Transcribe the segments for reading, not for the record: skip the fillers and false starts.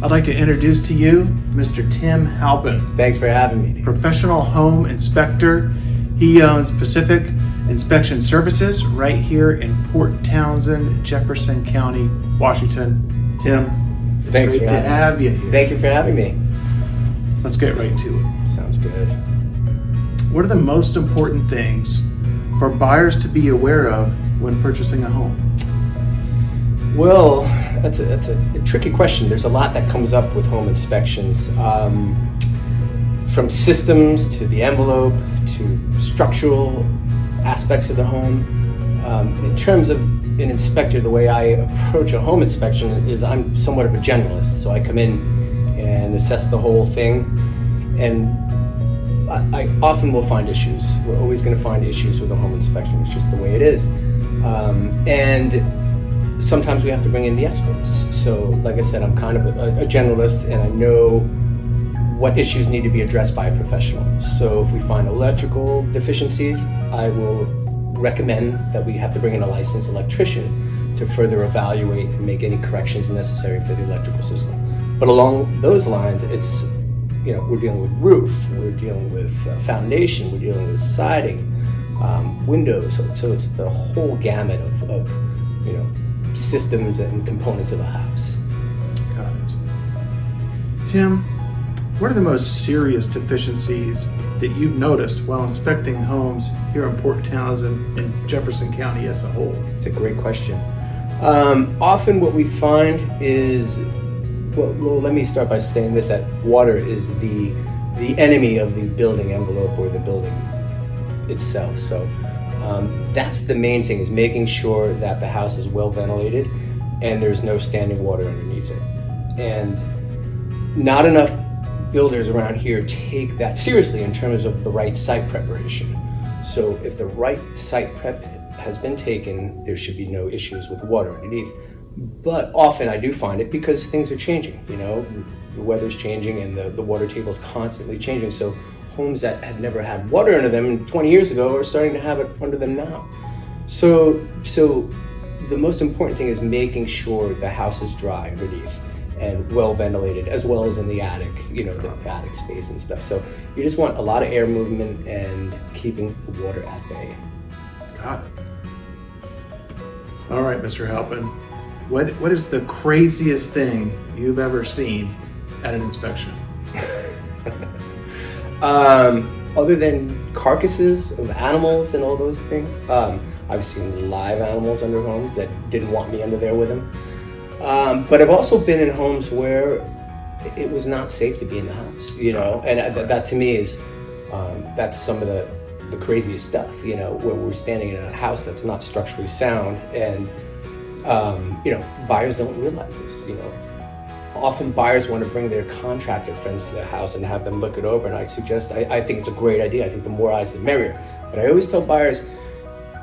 I'd like to introduce to you Mr. Tim Halpin, Thanks for having me. professional home inspector. He owns Pacific Inspection Services right here in Port Townsend, Jefferson County, Washington. Tim, Thanks great for to having have you here. Thank you for having me. Let's get right to it. Sounds good. What are the most important things for buyers to be aware of when purchasing a home? Well, that's a tricky question. There's a lot that comes up with home inspections, from systems to the envelope to structural aspects of the home. In terms of an inspector, the way I approach a home inspection is I'm somewhat of a generalist. So I come in and assess the whole thing, and I often will find issues. We're always going to find issues with a home inspection. It's just the way it is. And sometimes we have to bring in the experts. So like I said, I'm kind of a generalist, and I know what issues need to be addressed by a professional. So if we find electrical deficiencies, I will recommend that we have to bring in a licensed electrician to further evaluate and make any corrections necessary for the electrical system. But along those lines, it's, we're dealing with roof, we're dealing with foundation, we're dealing with siding, windows. So it's the whole gamut of systems and components of a house. Got it. Tim, what are the most serious deficiencies that you've noticed while inspecting homes here in Port Townsend and Jefferson County as a whole? It's a great question. Often what we find is, well, let me start by saying this, that water is the enemy of the building envelope or the building itself. So that's the main thing, is making sure that the house is well ventilated and there's no standing water underneath it. And not enough builders around here take that seriously in terms of the right site preparation. So if the right site prep has been taken, there should be no issues with water underneath. But often I do find it because things are changing, the weather's changing and the water table is constantly changing. So homes that had never had water under them 20 years ago are starting to have it under them now. So the most important thing is making sure the house is dry underneath and well ventilated, as well as in the attic, the attic space and stuff. So you just want a lot of air movement and keeping the water at bay. Got it. All right, Mr. Halpin, what is the craziest thing you've ever seen at an inspection? Other than carcasses of animals and all those things, I've seen live animals under homes that didn't want me under there with them. But I've also been in homes where it was not safe to be in the house, and that to me is, that's some of the craziest stuff, where we're standing in a house that's not structurally sound, and, buyers don't realize this, Often buyers want to bring their contractor friends to the house and have them look it over, and I think it's a great idea. I think the more eyes, the merrier. But I always tell buyers,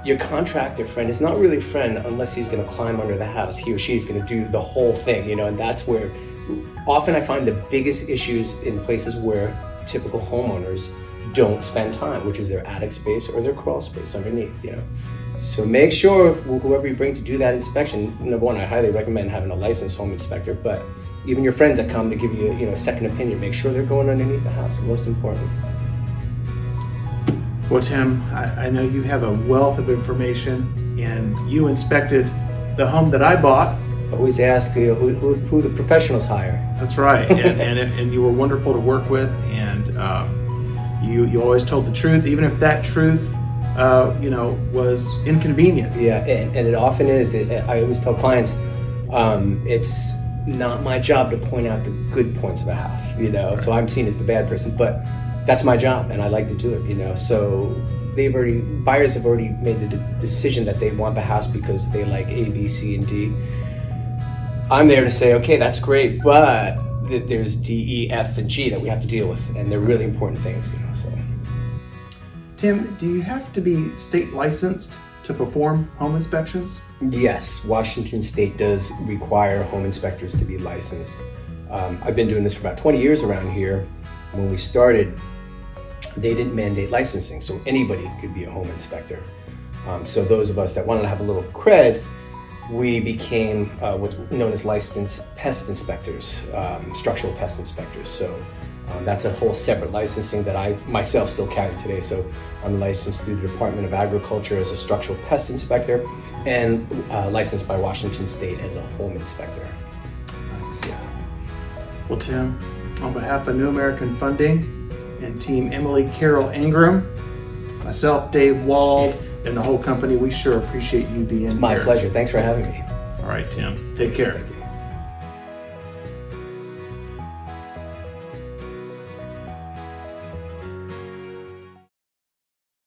your contractor friend is not really a friend unless he's going to climb under the house. He or she's going to do the whole thing, and that's where often I find the biggest issues in places where typical homeowners don't spend time, which is their attic space or their crawl space underneath, So make sure whoever you bring to do that inspection, number one, I highly recommend having a licensed home inspector, but even your friends that come to give you, a second opinion, make sure they're going underneath the house, most important. Well, Tim, I know you have a wealth of information, and you inspected the home that I bought. Always ask who the professionals hire. That's right, and you were wonderful to work with, and you always told the truth, even if that truth, was inconvenient. Yeah, and it often is. I always tell clients, it's not my job to point out the good points of a house, so I'm seen as the bad person, but that's my job and I like to do it, so buyers have already made the decision that they want the house because they like A, B, C, and D. I'm there to say, okay, that's great, but there's D, E, F, and G that we have to deal with, and they're really important things, so. Tim, do you have to be state licensed to perform home inspections? Yes, Washington State does require home inspectors to be licensed. I've been doing this for about 20 years around here. When we started, they didn't mandate licensing, so anybody could be a home inspector. So those of us that wanted to have a little cred we became what's known as licensed pest inspectors, structural pest inspectors. So that's a whole separate licensing that I myself still carry today. So I'm licensed through the Department of Agriculture as a structural pest inspector and licensed by Washington State as a home inspector. Nice. Well, Tim, on behalf of New American Funding and Team Emily Carol Ingram, myself, Dave Wald, and the whole company, we sure appreciate you being here. My pleasure. Thanks for having me. All right, Tim. Take care. Thank you.